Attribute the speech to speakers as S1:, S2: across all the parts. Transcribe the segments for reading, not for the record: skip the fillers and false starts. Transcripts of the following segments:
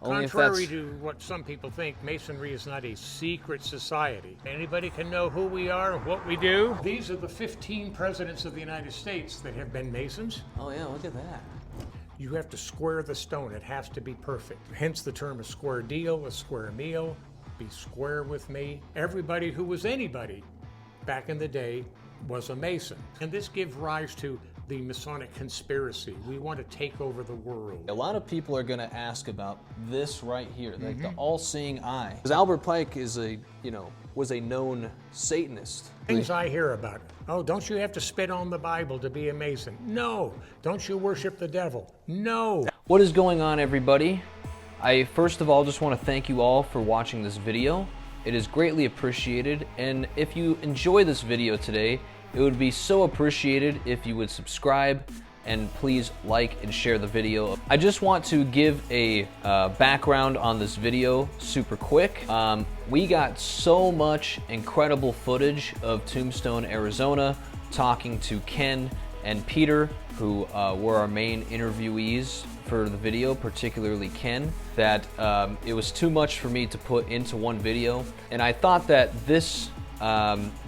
S1: Only
S2: Contrary
S1: if
S2: to what some people think, Masonry is not a secret society. Anybody can know who we are and what we do. These are the 15 presidents of the United States that have been Masons.
S1: Oh yeah, look at that.
S2: You have to square the stone. It has to be perfect. Hence the term a square deal, a square meal. Be square with me. Everybody who was anybody back in the day was a Mason. And this gives rise to the Masonic conspiracy. We want to take over the world.
S1: A lot of people are going to ask about this right here, like the all-seeing eye. Because Albert Pike is was a known Satanist.
S2: Things I hear about. Oh, don't you have to spit on the Bible to be a Mason? No. Don't you worship the devil? No.
S1: What is going on, everybody? I first of all just want to thank you all for watching this video. It is greatly appreciated, and if you enjoy this video today, it would be so appreciated if you would subscribe and please like and share the video. I just want to give a background on this video super quick. We got so much incredible footage of Tombstone, Arizona, talking to Ken and Peter, who were our main interviewees for the video, particularly Ken, that it was too much for me to put into one video. And I thought that this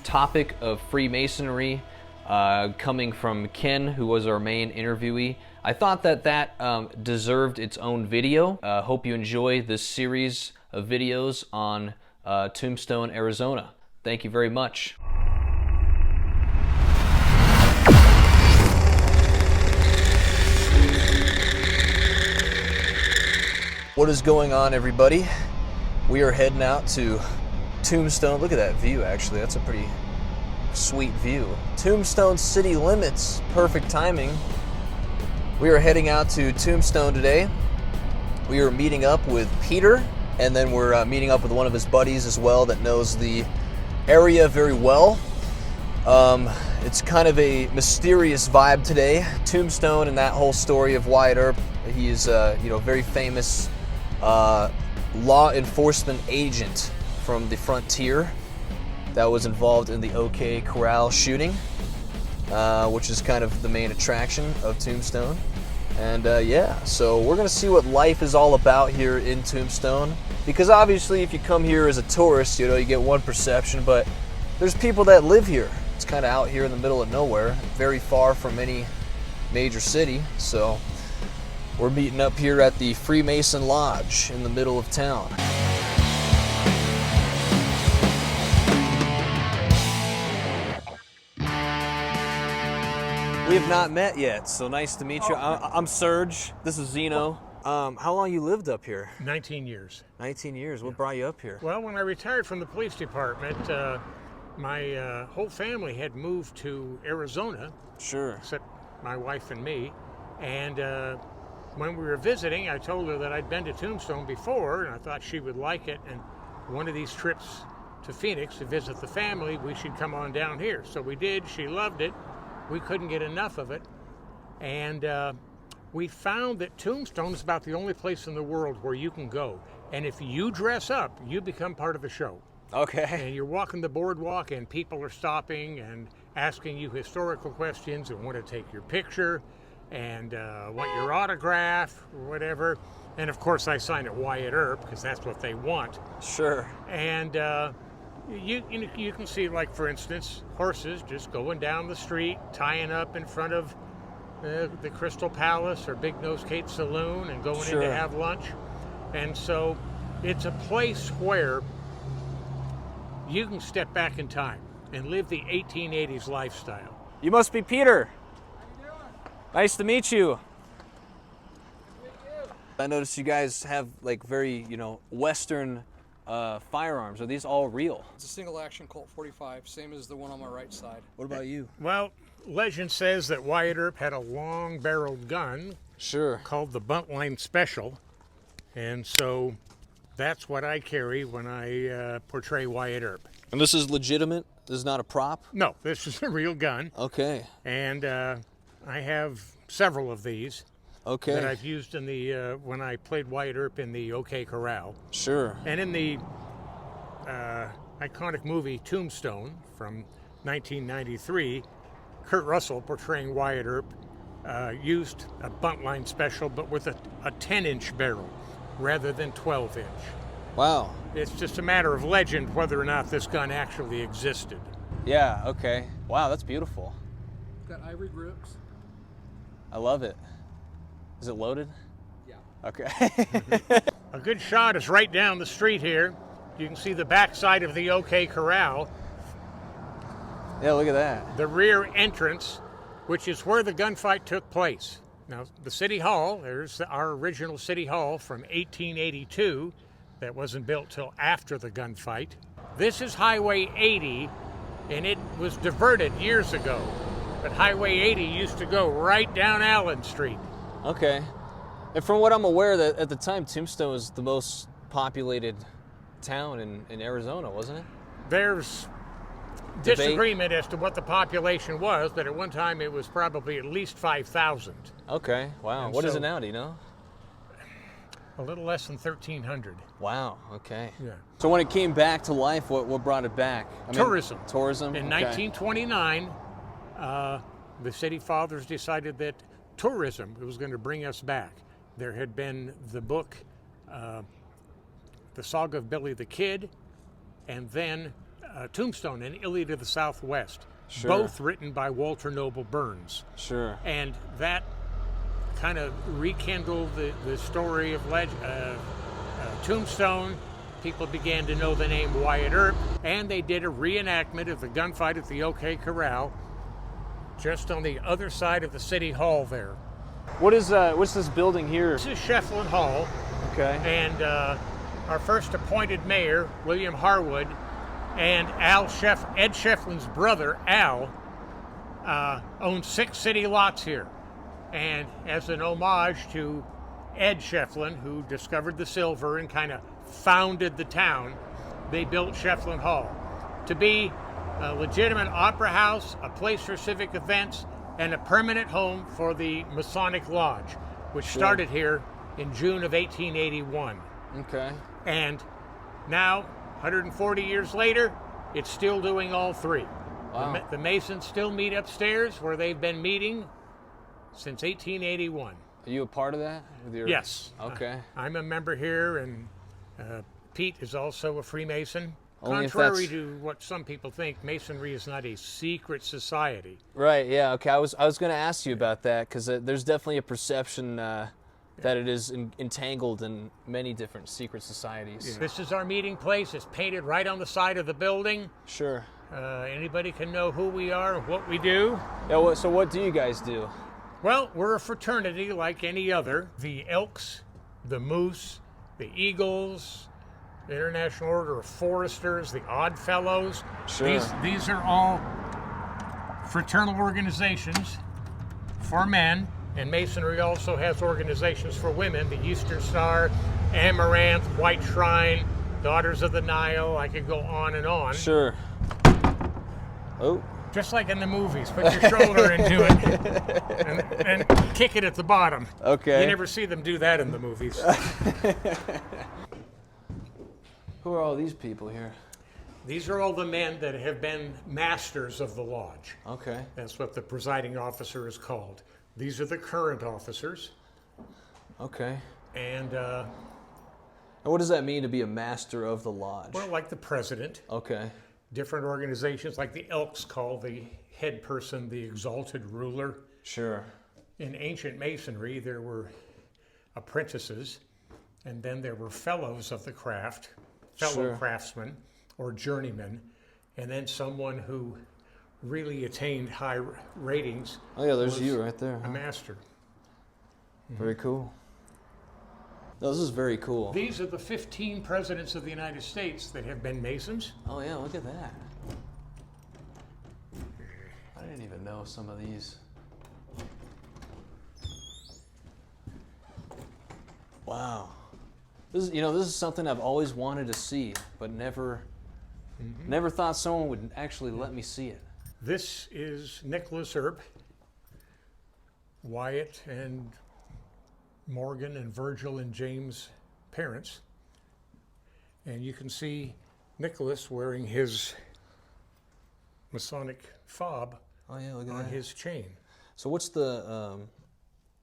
S1: topic of Freemasonry coming from Ken, who was our main interviewee, I thought that that deserved its own video. Hope you enjoy this series of videos on Tombstone, Arizona. Thank you very much. What is going on, everybody? We are heading out to Tombstone. Look at that view, actually. That's a pretty sweet view. Tombstone city limits. Perfect timing. We are heading out to Tombstone today. We are meeting up with Peter, and then we're meeting up with one of his buddies as well that knows the area very well. It's kind of a mysterious vibe today. Tombstone and that whole story of Wyatt Earp. He is very famous law enforcement agent from the frontier that was involved in the OK Corral shooting, which is kind of the main attraction of Tombstone. And yeah, so we're gonna see what life is all about here in Tombstone, because obviously if you come here as a tourist, you get one perception, but there's people that live here. It's kind of out here in the middle of nowhere, very far from any major city. So we're meeting up here at the Freemason Lodge in the middle of town. We have not met yet, so nice to meet you. I'm Serge. This is Zeno. How long you lived up here?
S2: 19 years.
S1: 19 years. What brought you up here?
S2: Well, when I retired from the police department, my whole family had moved to Arizona.
S1: Sure.
S2: Except my wife and me. And when we were visiting, I told her that I'd been to Tombstone before, and I thought she would like it. And one of these trips to Phoenix to visit the family, we should come on down here. So we did. She loved it. We couldn't get enough of it. And we found that Tombstone is about the only place in the world where you can go. And if you dress up, you become part of a show.
S1: Okay.
S2: And you're walking the boardwalk and people are stopping and asking you historical questions and want to take your picture and want your autograph or whatever. And of course I sign it Wyatt Earp because that's what they want.
S1: Sure.
S2: And you can see, like, for instance, horses just going down the street, tying up in front of the Crystal Palace or Big Nose Kate Saloon and going in to have lunch. And so it's a place where you can step back in time and live the 1880s lifestyle.
S1: You must be Peter. How you doing? Nice to meet you. I noticed you guys have like very, Western firearms. Are these all real?
S3: It's a single action Colt 45, same as the one on my right side.
S1: What about you?
S2: Well, legend says that Wyatt Earp had a long barreled gun called the Buntline Special. And so that's what I carry when I portray Wyatt Earp.
S1: And this is legitimate? This is not a prop?
S2: No, this is a real gun.
S1: Okay.
S2: And I have several of these that I've used in the when I played Wyatt Earp in the OK Corral.
S1: Sure.
S2: And in the iconic movie Tombstone from 1993, Kurt Russell, portraying Wyatt Earp, used a Buntline Special, but with a 10-inch barrel, rather than 12-inch.
S1: Wow.
S2: It's just a matter of legend whether or not this gun actually existed.
S1: Yeah, okay. Wow, that's beautiful.
S3: Got ivory grips.
S1: I love it. Is it loaded?
S3: Yeah.
S1: Okay.
S2: A good shot is right down the street here. You can see the backside of the OK Corral.
S1: Yeah, look at that.
S2: The rear entrance, which is where the gunfight took place. Now, the City Hall, there's our original City Hall from 1882 that wasn't built till after the gunfight. This is Highway 80, and it was diverted years ago. But Highway 80 used to go right down Allen Street.
S1: Okay. And from what I'm aware, that at the time, Tombstone was the most populated town in Arizona, wasn't it?
S2: There's disagreement as to what the population was, but at one time it was probably at least 5,000.
S1: Okay, wow.
S2: And
S1: What is
S2: so-
S1: it now, do you know?
S2: A little less than 1,300.
S1: Wow, okay.
S2: Yeah.
S1: So when it came back to life, what brought it back?
S2: Tourism.
S1: Tourism?
S2: In
S1: okay.
S2: 1929, the city fathers decided that tourism was going to bring us back. There had been the book, The Saga of Billy the Kid, and then Tombstone and Iliad of the Southwest,
S1: Sure.
S2: both written by Walter Noble Burns.
S1: Sure.
S2: And that kind of rekindled the story of Tombstone. People began to know the name Wyatt Earp, and they did a reenactment of the gunfight at the OK Corral, just on the other side of the City Hall there.
S1: What's this building here?
S2: This is Shefflin Hall,
S1: Okay.
S2: and our first appointed mayor, William Harwood, and Ed Shefflin's brother, Al, owned 6 city lots here. And as an homage to Ed Shefflin, who discovered the silver and kind of founded the town, they built Shefflin Hall to be a legitimate opera house, a place for civic events, and a permanent home for the Masonic Lodge, which started here in June of 1881.
S1: Okay.
S2: And now, 140 years later, it's still doing all 3.
S1: Wow.
S2: The Masons still meet upstairs where they've been meeting since 1881.
S1: Are you a part of that? With your...
S2: Yes.
S1: Okay.
S2: I'm a member here, and Pete is also a Freemason.
S1: Only if
S2: Contrary
S1: that's-
S2: to what some people think, Masonry is not a secret society.
S1: Right, yeah, okay. I was going to ask you about that, because there's definitely a perception that it is entangled in many different secret societies.
S2: This is our meeting place. It's painted right on the side of the building.
S1: Sure.
S2: Anybody can know who we are and what we do.
S1: Yeah, so what do you guys do?
S2: Well, we're a fraternity like any other. The Elks, the Moose, the Eagles, the International Order of Foresters, the Odd Fellows.
S1: Sure.
S2: These are all fraternal organizations for men, and Masonry also has organizations for women, the Eastern Star, Amaranth, White Shrine, Daughters of the Nile. I could go on and on.
S1: Sure. Oh.
S2: Just like in the movies, put your shoulder into it and kick it at the bottom.
S1: Okay.
S2: You never see them do that in the movies.
S1: Who are all these people here?
S2: These are all the men that have been masters of the lodge.
S1: Okay.
S2: That's what the presiding officer is called. These are the current officers.
S1: Okay.
S2: And,
S1: And what does that mean to be a master of the lodge?
S2: well, like the president,
S1: Okay.
S2: different organizations, like the Elks call the head person the exalted ruler.
S1: Sure.
S2: In ancient Masonry, there were apprentices, and then there were fellows of the craft, fellow
S1: Sure.
S2: craftsmen or journeymen, and then someone who really attained high ratings.
S1: Oh yeah, there's
S2: was
S1: you right there.
S2: A master.
S1: Very cool. No, this is very cool.
S2: These are the 15 presidents of the United States that have been Masons.
S1: Oh yeah, look at that. I didn't even know some of these. Wow. This is something I've always wanted to see, but never thought someone would actually let me see it.
S2: This is Nicholas Earp, Wyatt and Morgan and Virgil and James' parents. And you can see Nicholas wearing his Masonic fob
S1: Oh yeah, look at
S2: on
S1: that.
S2: his chain.
S1: So what's the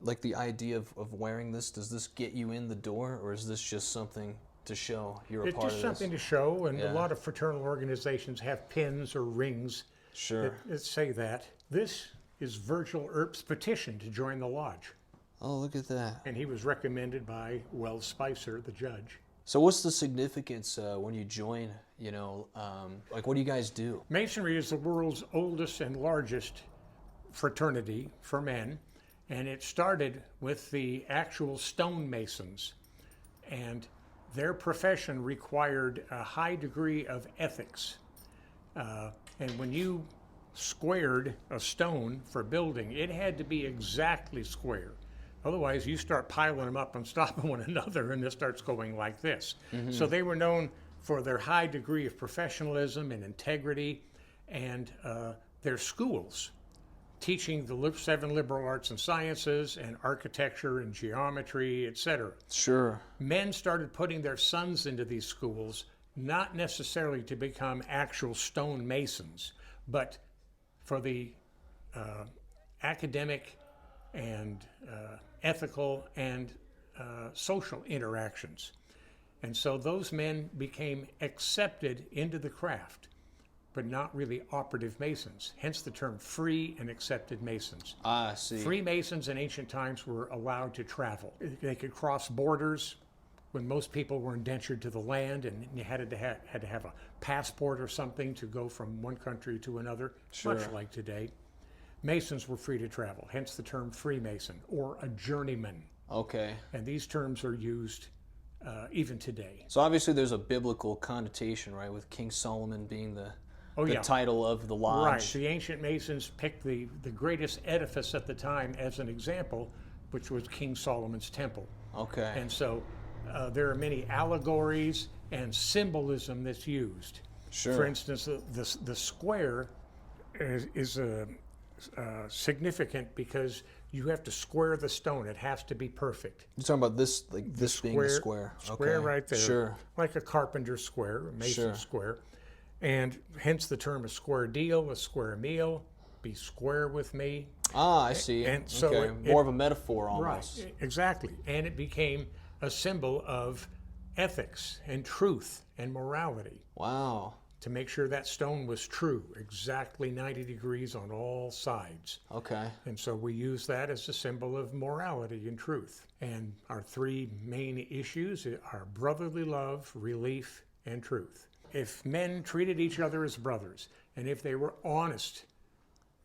S1: like the idea of wearing this? Does this get you in the door, or is this just something to show you're a
S2: It's
S1: part of
S2: just
S1: this?
S2: something to show, and
S1: Yeah.
S2: a lot of fraternal organizations have pins or rings
S1: Sure.
S2: that say that. This is Virgil Earp's petition to join the lodge,
S1: Oh, look at that.
S2: and he was recommended by Wells Spicer, the judge.
S1: So what's the significance when you join, like what do you guys do?
S2: Masonry is the world's oldest and largest fraternity for men, and it started with the actual stonemasons, and their profession required a high degree of ethics. And when you squared a stone for building, it had to be exactly square. Otherwise, you start piling them up and stopping one another, and it starts going like this. So they were known for their high degree of professionalism and integrity, and their schools, teaching the 7 liberal arts and sciences and architecture and geometry, etc.
S1: Sure.
S2: Men started putting their sons into these schools, not necessarily to become actual stone masons, but for the academic and ethical and social interactions. And so those men became accepted into the craft, but not really operative masons, hence the term free and accepted masons.
S1: Ah, I see.
S2: Freemasons in ancient times were allowed to travel. They could cross borders when most people were indentured to the land, and you had to have a passport or something to go from one country to another,
S1: Sure.
S2: much like today. Masons were free to travel, hence the term Freemason or a journeyman.
S1: Okay.
S2: And these terms are used even today.
S1: So obviously there's a biblical connotation, right, with King Solomon being the title of the lodge.
S2: Right. The ancient Masons picked the greatest edifice at the time as an example, which was King Solomon's temple.
S1: Okay.
S2: And so there are many allegories and symbolism that's used.
S1: Sure.
S2: For instance, the square is significant because you have to square the stone. It has to be perfect.
S1: You're talking about this, like this being the square.
S2: Square
S1: Okay.
S2: right there.
S1: Sure.
S2: Like a carpenter square, a mason
S1: Sure.
S2: square. And hence the term a square deal, a square meal, be square with me.
S1: Ah, I see.
S2: And so
S1: okay. More of a metaphor almost.
S2: Right, exactly. And it became a symbol of ethics and truth and morality
S1: Wow.
S2: to make sure that stone was true, exactly 90 degrees on all sides.
S1: Okay.
S2: And so we use that as a symbol of morality and truth. And our 3 main issues are brotherly love, relief, and truth. If men treated each other as brothers, and if they were honest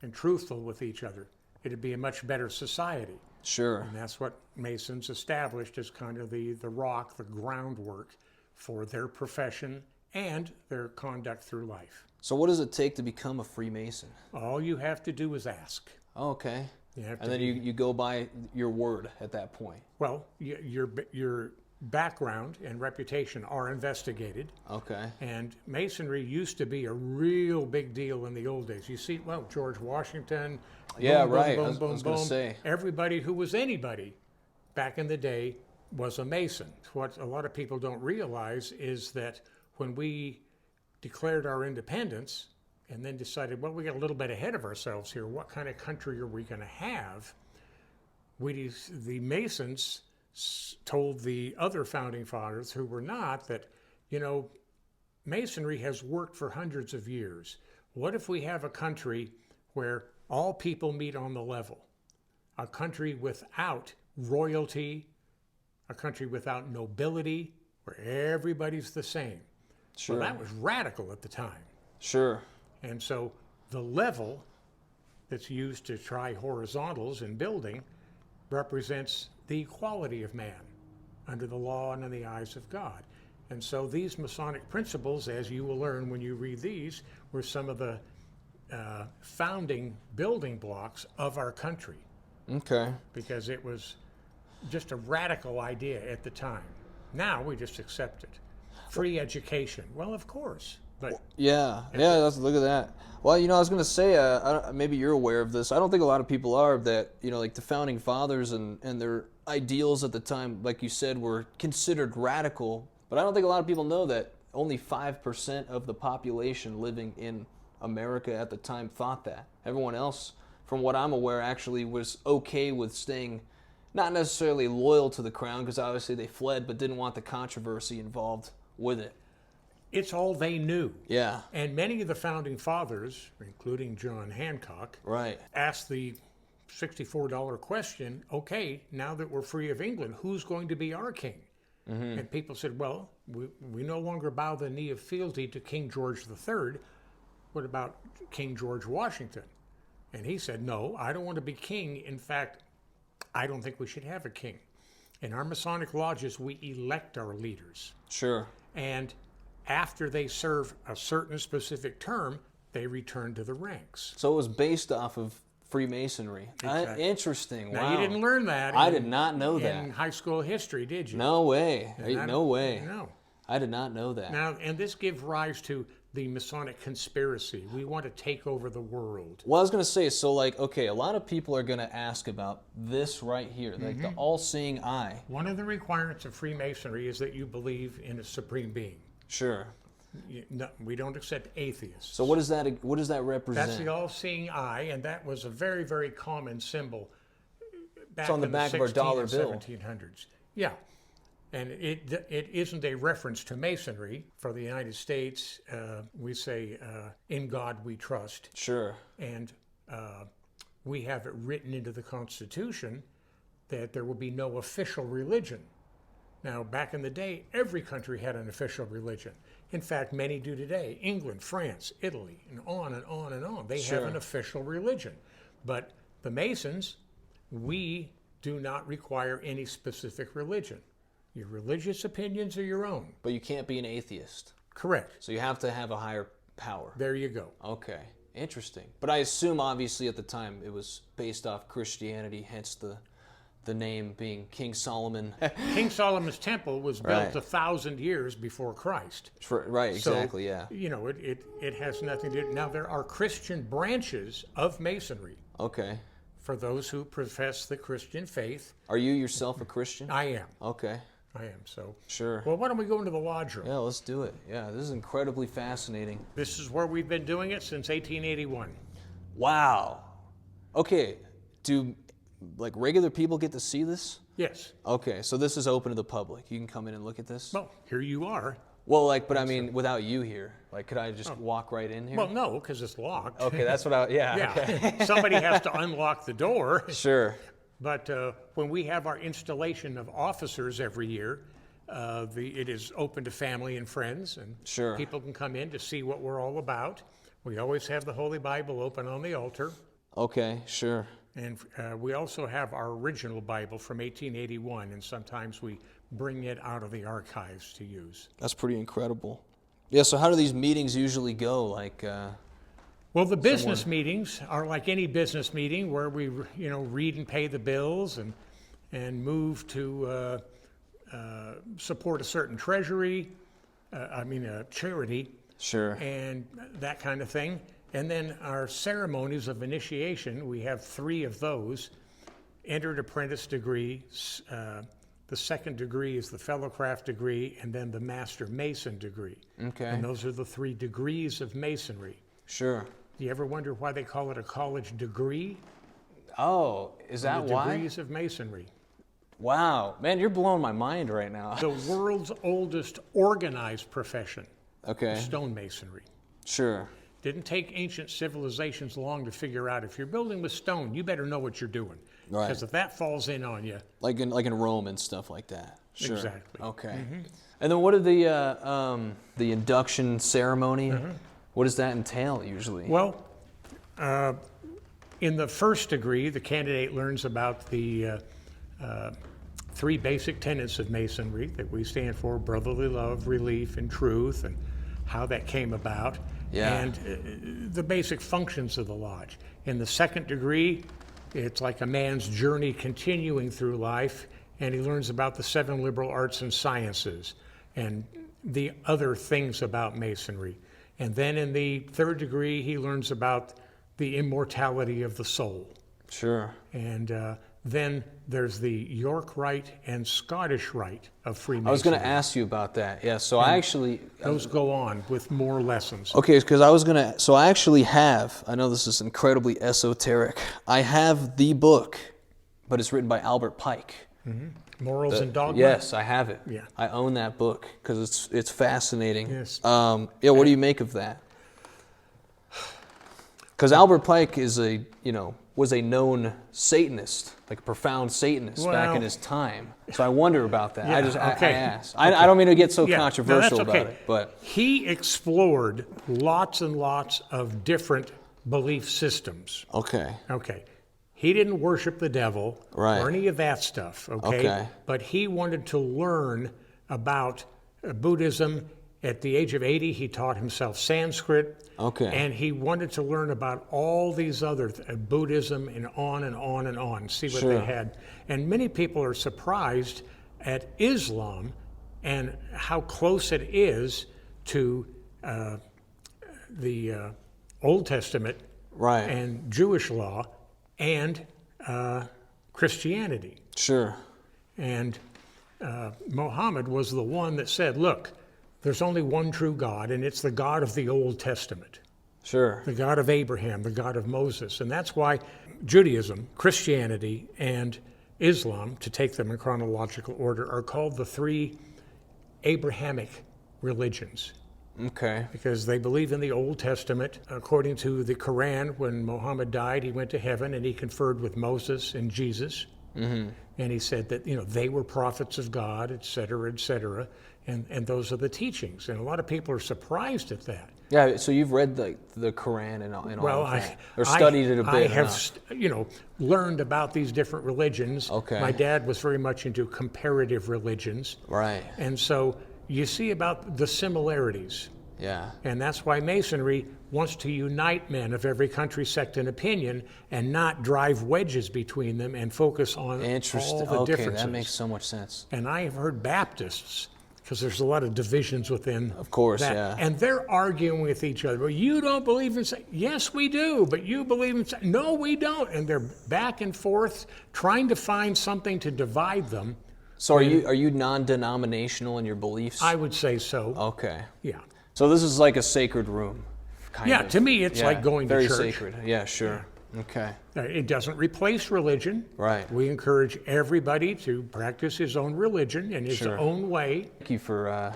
S2: and truthful with each other, it'd be a much better society.
S1: Sure.
S2: And that's what Masons established as kind of the rock, the groundwork for their profession and their conduct through life.
S1: So what does it take to become a Freemason?
S2: All you have to do is ask.
S1: Oh, okay.
S2: You have
S1: And
S2: to
S1: then you go by your word at that point.
S2: Well, your background and reputation are investigated.
S1: Okay.
S2: And Masonry used to be a real big deal in the old days. You see, well, George Washington.
S1: Yeah,
S2: boom,
S1: right.
S2: Boom,
S1: I was
S2: boom,
S1: gonna
S2: boom.
S1: say.
S2: Everybody who was anybody back in the day was a Mason. What a lot of people don't realize is that when we declared our independence and then decided, well, we got a little bit ahead of ourselves here. What kind of country are we going to have? The Masons told the other founding fathers who were not that, Masonry has worked for hundreds of years. What if we have a country where all people meet on the level? A country without royalty, a country without nobility, where everybody's the same.
S1: Sure.
S2: Well, that was radical at the time.
S1: Sure.
S2: And so the level that's used to try horizontals in building represents the equality of man under the law and in the eyes of God. And so these Masonic principles, as you will learn when you read these, were some of the founding building blocks of our country.
S1: Okay.
S2: Because it was just a radical idea at the time. Now we just accept it. Free education. Well, of course. But
S1: yeah, look at that. Well, I was going to say, maybe you're aware of this. I don't think a lot of people are, that, like the founding fathers and their ideals at the time, like you said, were considered radical. But I don't think a lot of people know that only 5% of the population living in America at the time thought that. Everyone else, from what I'm aware, actually was okay with staying not necessarily loyal to the crown, because obviously they fled, but didn't want the controversy involved with it.
S2: It's all they knew.
S1: Yeah.
S2: And many of the founding fathers, including John Hancock,
S1: Right.
S2: asked the $64 question, okay, now that we're free of England, who's going to be our king? And people said, well, we no longer bow the knee of fealty to King George III. What about King George Washington? And he said, no, I don't want to be king. In fact, I don't think we should have a king. In our Masonic lodges, we elect our leaders.
S1: Sure.
S2: And after they serve a certain specific term, they return to the ranks.
S1: So it was based off of Freemasonry.
S2: Exactly.
S1: Interesting.
S2: Now,
S1: Wow.
S2: you didn't learn that
S1: I did not know
S2: in
S1: that.
S2: high school history, did you?
S1: No way. No way.
S2: No.
S1: I did not know that.
S2: Now, and this gives rise to the Masonic conspiracy. We want to take over the world.
S1: Well, I was going to say, so like, okay, a lot of people are going to ask about this right here, like the all-seeing eye.
S2: One of the requirements of Freemasonry is that you believe in a supreme being.
S1: Sure.
S2: No, we don't accept atheists.
S1: So what does that represent?
S2: That's the all-seeing eye, and that was a very, very common symbol back
S1: It's on the
S2: in
S1: back
S2: the
S1: of our
S2: 16
S1: dollar
S2: and
S1: bill.
S2: 1700s. Yeah. And it isn't a reference to Masonry. For the United States, we say, in God we trust.
S1: Sure.
S2: And we have it written into the Constitution that there will be no official religion. Now, back in the day, every country had an official religion. In fact, many do today. England, France, Italy, and on and on and on. They have an official religion. But the Masons, we do not require any specific religion. Your religious opinions are your own.
S1: But you can't be an atheist.
S2: Correct.
S1: So you have to have a higher power.
S2: There you go.
S1: Okay. Interesting. But I assume, obviously, at the time, it was based off Christianity, hence the name being King Solomon.
S2: King Solomon's temple was built 1,000 years before Christ.
S1: Right, exactly,
S2: So,
S1: yeah.
S2: You know, it has nothing to do. Now, there are Christian branches of Masonry
S1: Okay.
S2: for those who profess the Christian faith.
S1: Are you yourself a Christian?
S2: I am.
S1: Okay.
S2: I am. So,
S1: Sure.
S2: well, why don't we go into the lodge room?
S1: Yeah, let's do it. Yeah, this is incredibly fascinating.
S2: This is where we've been doing it since 1881.
S1: Wow. Okay. Do like regular people get to see this?
S2: Yes.
S1: Okay, so this is open to the public. You can come in and look at this?
S2: Well, here you are.
S1: Well, like, but I mean, without you here. Like, could I just walk right in here?
S2: Well, no, because it's locked.
S1: Okay, that's what
S2: Yeah.
S1: Okay.
S2: Somebody has to unlock the door.
S1: Sure.
S2: But when we have our installation of officers every year, it is open to family and friends, and
S1: Sure.
S2: people can come in to see what we're all about. We always have the Holy Bible open on the altar,
S1: Okay, sure.
S2: and we also have our original Bible from 1881, and sometimes we bring it out of the archives to use.
S1: That's pretty incredible. Yeah, so how do these meetings usually go? Like,
S2: Well, the business meetings are like any business meeting where we, read and pay the bills and move to support a certain treasury, a charity,
S1: sure.
S2: and that kind of thing. And then our ceremonies of initiation, we have 3 of those. Entered apprentice degree, the second degree is the fellowcraft degree, and then the master mason degree.
S1: Okay.
S2: And those are the 3 degrees of masonry.
S1: Sure.
S2: Do you ever wonder why they call it a college degree?
S1: Oh, is that
S2: The
S1: why?
S2: degrees of masonry.
S1: Wow. Man, you're blowing my mind right now.
S2: The world's oldest organized profession,
S1: Okay.
S2: stonemasonry.
S1: Sure.
S2: Didn't take ancient civilizations long to figure out if you're building with stone, you better know what you're doing.
S1: Right.
S2: Because if that falls in on you.
S1: Like in Rome and stuff like that. Sure.
S2: Exactly.
S1: Okay. And then what are the induction ceremony? What does that entail usually?
S2: Well, in the first degree, the candidate learns about the 3 basic tenets of masonry that we stand for: brotherly love, relief, and truth, and how that came about.
S1: Yeah.
S2: And the basic functions of the lodge. In the second degree, it's like a man's journey continuing through life, and he learns about the 7 liberal arts and sciences and the other things about masonry. And then in the third degree, he learns about the immortality of the soul.
S1: Sure.
S2: And then there's the York Rite and Scottish Rite of Freemasonry.
S1: I was going to ask you about that. Yeah, so I actually...
S2: Those go on with more lessons.
S1: Okay, because so I actually have, I know this is incredibly esoteric, I have the book, but it's written by Albert Pike.
S2: Morals and Dogma?
S1: Yes, I have it.
S2: Yeah.
S1: I own that book because it's fascinating.
S2: Yes.
S1: What do you make of that? Because Albert Pike was a known Satanist, like a profound Satanist back in his time. So I wonder about that.
S2: Yeah,
S1: I ask. I don't mean to get so controversial
S2: that's okay.
S1: about it, but
S2: he explored lots and lots of different belief systems.
S1: Okay.
S2: He didn't worship the devil or any of that stuff,
S1: Okay.
S2: But he wanted to learn about Buddhism. At the age of 80, he taught himself Sanskrit.
S1: Okay.
S2: And he wanted to learn about all these other Buddhism and on and on and on, see what they had. And many people are surprised at Islam and how close it is to the Old Testament and Jewish law and Christianity.
S1: Sure.
S2: And Muhammad was the one that said, look, there's only one true God, and it's the God of the Old Testament.
S1: Sure.
S2: The God of Abraham, the God of Moses. And that's why Judaism, Christianity, and Islam, to take them in chronological order, are called the three Abrahamic religions.
S1: Okay.
S2: Because they believe in the Old Testament. According to the Quran, when Muhammad died, he went to heaven and he conferred with Moses and Jesus. Mm-hmm. And he said that, they were prophets of God, et cetera, et cetera. And those are the teachings. And a lot of people are surprised at that.
S1: Yeah, so you've read the Quran and all of that, or studied it a bit.
S2: I have, learned about these different religions.
S1: Okay.
S2: My dad was very much into comparative religions.
S1: Right.
S2: And so you see about the similarities.
S1: Yeah.
S2: And that's why Masonry wants to unite men of every country, sect, and opinion, and not drive wedges between them and focus on all the differences.
S1: That makes so much sense.
S2: And I have heard Baptists, because there's a lot of divisions within
S1: of course,
S2: that.
S1: Yeah.
S2: And they're arguing with each other. Well, you don't believe in Satan. Yes, we do, but you believe in Satan. No, we don't. And they're back and forth trying to find something to divide them.
S1: So are you non-denominational in your beliefs?
S2: I would say so.
S1: Okay.
S2: Yeah.
S1: So this is like a sacred room, kind of.
S2: To me, it's like going to church.
S1: Very sacred. Yeah, sure. Yeah. Okay.
S2: It doesn't replace religion.
S1: Right.
S2: We encourage everybody to practice his own religion in his own way.
S1: Thank you for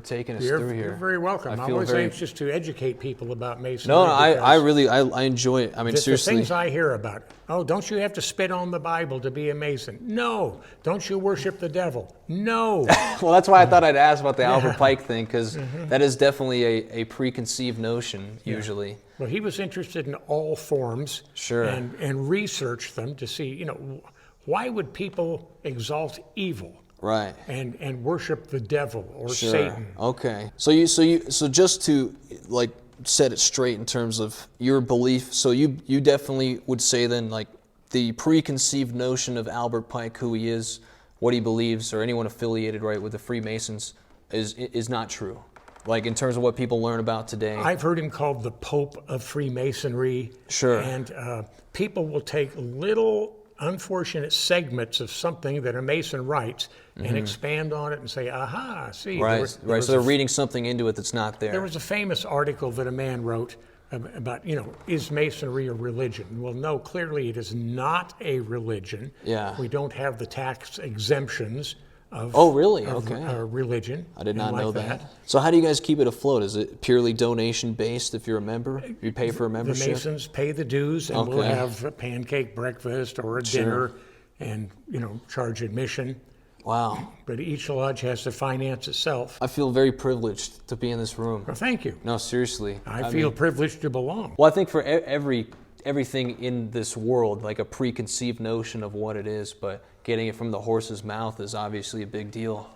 S1: taking us through here.
S2: You're very welcome. I'm always anxious to educate people about Masonry.
S1: No, I enjoy it. I mean, seriously.
S2: The things I hear about, don't you have to spit on the Bible to be a Mason? No. Don't you worship the devil? No.
S1: Well, that's why I thought I'd ask about the Albert Pike thing, because that is definitely a preconceived notion, usually.
S2: Well, he was interested in all forms and researched them to see, why would people exalt evil?
S1: Right.
S2: And worship the devil or Satan.
S1: Okay. So just to set it straight in terms of your belief, so you definitely would say then the preconceived notion of Albert Pike, who he is, what he believes, or anyone affiliated with the Freemasons is not true. Like in terms of what people learn about today.
S2: I've heard him called the Pope of Freemasonry.
S1: Sure.
S2: And people will take little unfortunate segments of something that a Mason writes and expand on it and say, aha, see.
S1: Right, so they're reading something into it that's not there.
S2: There was a famous article that a man wrote about, is Masonry a religion? Well, no, clearly it is not a religion.
S1: Yeah.
S2: We don't have the tax exemptions of religion.
S1: I did not know that. So how do you guys keep it afloat? Is it purely donation based if you're a member? You pay for a membership?
S2: The Masons pay the dues, and we'll have a pancake breakfast or a dinner and, charge admission.
S1: Wow.
S2: But each lodge has to finance itself.
S1: I feel very privileged to be in this room.
S2: Well, thank you.
S1: No, seriously.
S2: I feel privileged to belong.
S1: Well, I think for everything in this world, like a preconceived notion of what it is, but getting it from the horse's mouth is obviously a big deal.